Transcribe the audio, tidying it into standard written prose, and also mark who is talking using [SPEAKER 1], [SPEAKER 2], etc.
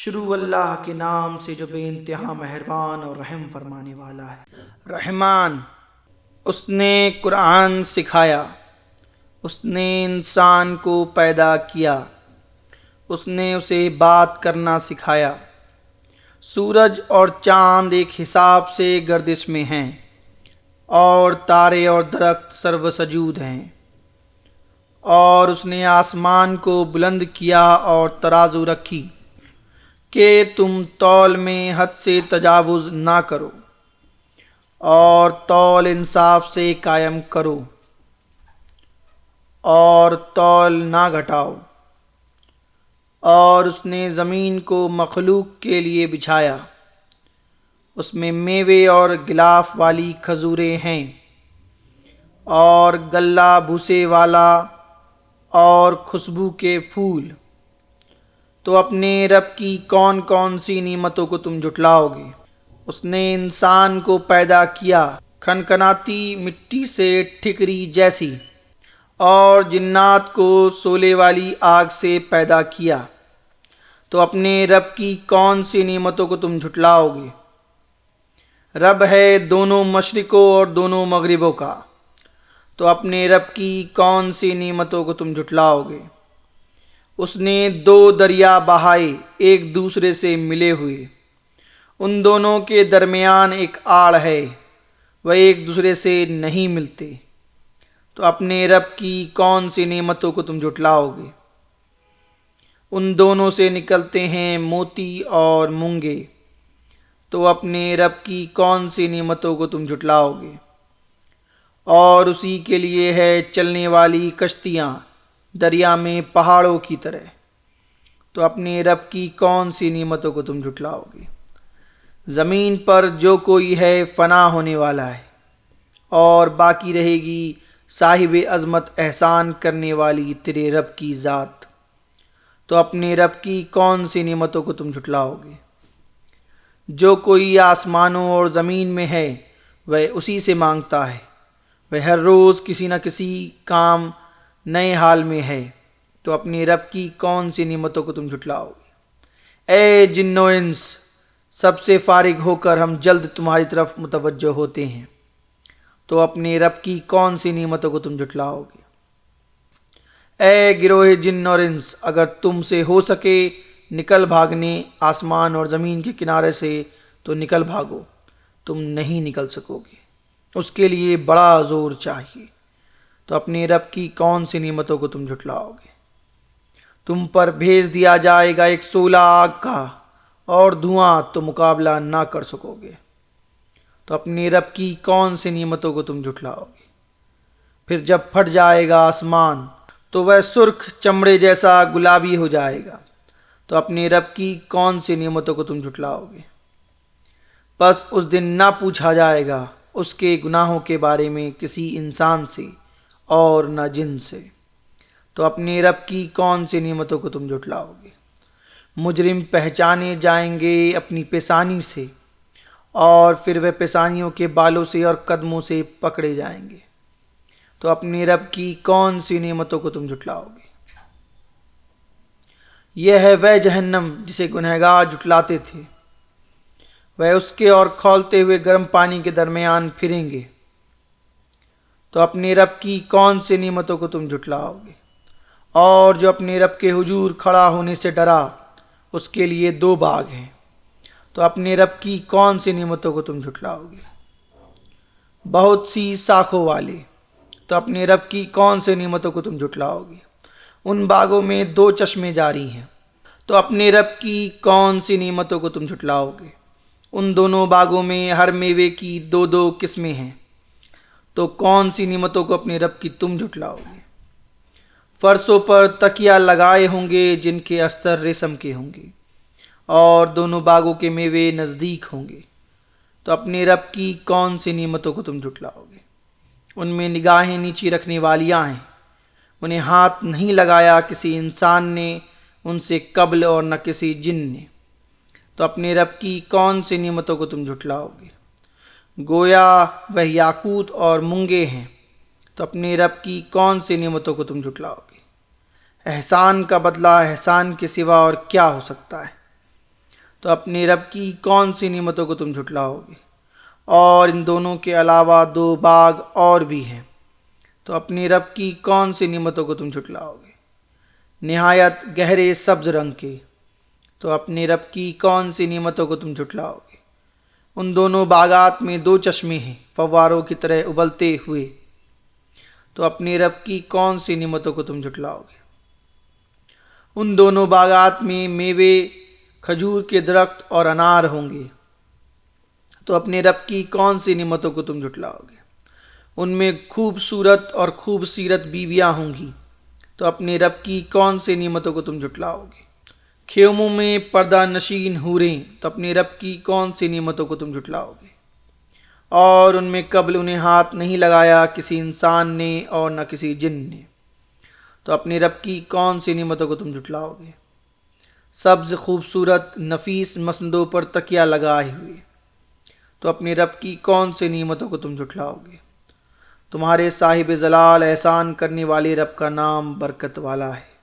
[SPEAKER 1] شروع اللہ کے نام سے جو بے انتہا مہربان اور رحم فرمانے والا ہے۔ رحمان، اس نے قرآن سکھایا، اس نے انسان کو پیدا کیا، اس نے اسے بات کرنا سکھایا۔ سورج اور چاند ایک حساب سے گردش میں ہیں، اور تارے اور درخت سرو سجود ہیں۔ اور اس نے آسمان کو بلند کیا اور ترازو رکھی کہ تم تول میں حد سے تجاوز نہ کرو، اور تول انصاف سے قائم کرو، اور تول نہ گھٹاؤ۔ اور اس نے زمین کو مخلوق کے لیے بچھایا، اس میں میوے اور غلاف والی کھجوریں ہیں، اور غلہ بھوسے والا اور خوشبو کے پھول۔ تو اپنے رب کی کون کون سی نعمتوں کو تم جھٹلاؤ گے؟ اس نے انسان کو پیدا کیا کھنکھناتی مٹی سے ٹھکری جیسی، اور جنات کو شعلے والی آگ سے پیدا کیا۔ تو اپنے رب کی کون سی نعمتوں کو تم جھٹلاؤ گے؟ رب ہے دونوں مشرقوں اور دونوں مغربوں کا، تو اپنے رب کی کون سی نعمتوں کو تم جھٹلاؤ گے؟ اس نے دو دریا بہائے ایک دوسرے سے ملے ہوئے، ان دونوں کے درمیان ایک آڑ ہے، وہ ایک دوسرے سے نہیں ملتے۔ تو اپنے رب کی کون سی نعمتوں کو تم جھٹلاؤ گے؟ ان دونوں سے نکلتے ہیں موتی اور مونگے، تو اپنے رب کی کون سی نعمتوں کو تم جھٹلاؤ گے؟ اور اسی کے لیے ہے چلنے والی کشتیاں دریا میں پہاڑوں کی طرح، تو اپنے رب کی کون سی نعمتوں کو تم جھٹلاؤ گے؟ زمین پر جو کوئی ہے فنا ہونے والا ہے، اور باقی رہے گی صاحب عظمت احسان کرنے والی تیرے رب کی ذات۔ تو اپنے رب کی کون سی نعمتوں کو تم جھٹلاؤ گے؟ جو کوئی آسمانوں اور زمین میں ہے وہ اسی سے مانگتا ہے، وہ ہر روز کسی نہ کسی کام نئے حال میں ہے۔ تو اپنے رب کی کون سی نعمتوں کو تم جھٹلاؤ گے؟ اے جن و انس، سب سے فارغ ہو کر ہم جلد تمہاری طرف متوجہ ہوتے ہیں۔ تو اپنے رب کی کون سی نعمتوں کو تم جھٹلاؤ گے؟ اے گروہ جن اور انس، اگر تم سے ہو سکے نکل بھاگنے آسمان اور زمین کے کنارے سے تو نکل بھاگو، تم نہیں نکل سکو گے، اس کے لیے بڑا زور چاہیے۔ تو اپنے رب کی کون سی نعمتوں کو تم جھٹلاؤ گے؟ تم پر بھیج دیا جائے گا ایک شعلہ آگ کا، اور دھواں تو مقابلہ نہ کر سکو گے۔ تو اپنے رب کی کون سی نعمتوں کو تم جھٹلاؤ گے؟ پھر جب پھٹ جائے گا آسمان تو وہ سرخ چمڑے جیسا گلابی ہو جائے گا۔ تو اپنے رب کی کون سی نعمتوں کو تم جھٹلاؤ گے؟ پس اس دن نہ پوچھا جائے گا اس کے گناہوں کے بارے میں کسی انسان سے اور نہ جن سے۔ تو اپنے رب کی کون سی نعمتوں کو تم جھٹلاؤ گے؟ مجرم پہچانے جائیں گے اپنی پیشانی سے، اور پھر وہ پیشانیوں کے بالوں سے اور قدموں سے پکڑے جائیں گے۔ تو اپنے رب کی کون سی نعمتوں کو تم جھٹلاؤ گے؟ یہ ہے وہ جہنم جسے گنہگار جھٹلاتے تھے، وہ اس کے اور کھولتے ہوئے گرم پانی کے درمیان پھریں گے۔ تو اپنے رب کی کون سی نعمتوں کو تم جھٹلاؤ گے؟ اور جو اپنے رب کے حضور کھڑا ہونے سے ڈرا، اس کے لیے دو باغ ہیں۔ تو اپنے رب کی کون سی نعمتوں کو تم جھٹلاؤ گے؟ بہت سی شاخوں والے، تو اپنے رب کی کون سی نعمتوں کو تم جھٹلاؤ گے؟ ان باغوں میں دو چشمے جاری ہیں۔ تو اپنے رب کی کون سی نعمتوں کو تم جھٹلاؤ گے؟ ان دونوں باغوں میں ہر میوے کی دو دو قسمیں ہیں۔ تو کون سی نعمتوں کو اپنے رب کی تم جھٹلاؤ گے؟ فرشوں پر تکیا لگائے ہوں گے جن کے استر ریشم کے ہوں گے، اور دونوں باغوں کے میوے نزدیک ہوں گے۔ تو اپنے رب کی کون سی نعمتوں کو تم جھٹلاؤ گے؟ ان میں نگاہیں نیچی رکھنے والیاں ہیں، انہیں ہاتھ نہیں لگایا کسی انسان نے ان سے قبل اور نہ کسی جن نے۔ تو اپنے رب کی کون سی نعمتوں کو تم جھٹلاؤ گے؟ گویا وہ یاقوت اور مونگے ہیں۔ تو اپنے رب کی کون سی نعمتوں کو تم جھٹلاؤ گے؟ احسان کا بدلہ احسان کے سوا اور کیا ہو سکتا ہے؟ تو اپنے رب کی کون سی نعمتوں کو تم جھٹلاؤ گے؟ اور ان دونوں کے علاوہ 2 باغ اور بھی ہیں، تو اپنے رب کی کون سی نعمتوں کو تم جھٹلاؤ گے؟ نہایت گہرے سبز رنگ کے، تو اپنے رب کی کون سی نعمتوں کو تم جھٹلاؤ گے؟ ان دونوں باغات میں 2 چشمے ہیں فواروں کی طرح ابلتے ہوئے، تو اپنے رب کی کون سی نعمتوں کو تم جھٹلاؤ گے؟ ان دونوں باغات میں میوے، کھجور کے درخت اور انار ہوں گے، تو اپنے رب کی کون سی نعمتوں کو تم جھٹلاؤ گے؟ ان میں خوبصورت اور خوبصیرت بیویاں ہوں گی، تو اپنے رب کی کون سی نعمتوں کو تم جھٹلاؤ گے؟ خیموں میں پردہ نشین حوریں، تو اپنے رب کی کون سی نعمتوں کو تم جھٹلاؤ گے؟ اور ان میں قبل انہیں ہاتھ نہیں لگایا کسی انسان نے اور نہ کسی جن نے، تو اپنے رب کی کون سی نعمتوں کو تم جھٹلاؤ گے؟ سبز خوبصورت نفیس مسندوں پر تکیہ لگائے ہوئے، تو اپنے رب کی کون سی نعمتوں کو تم جھٹلاؤ گے؟ تمہارے صاحب جلال احسان کرنے والے رب کا نام برکت والا ہے۔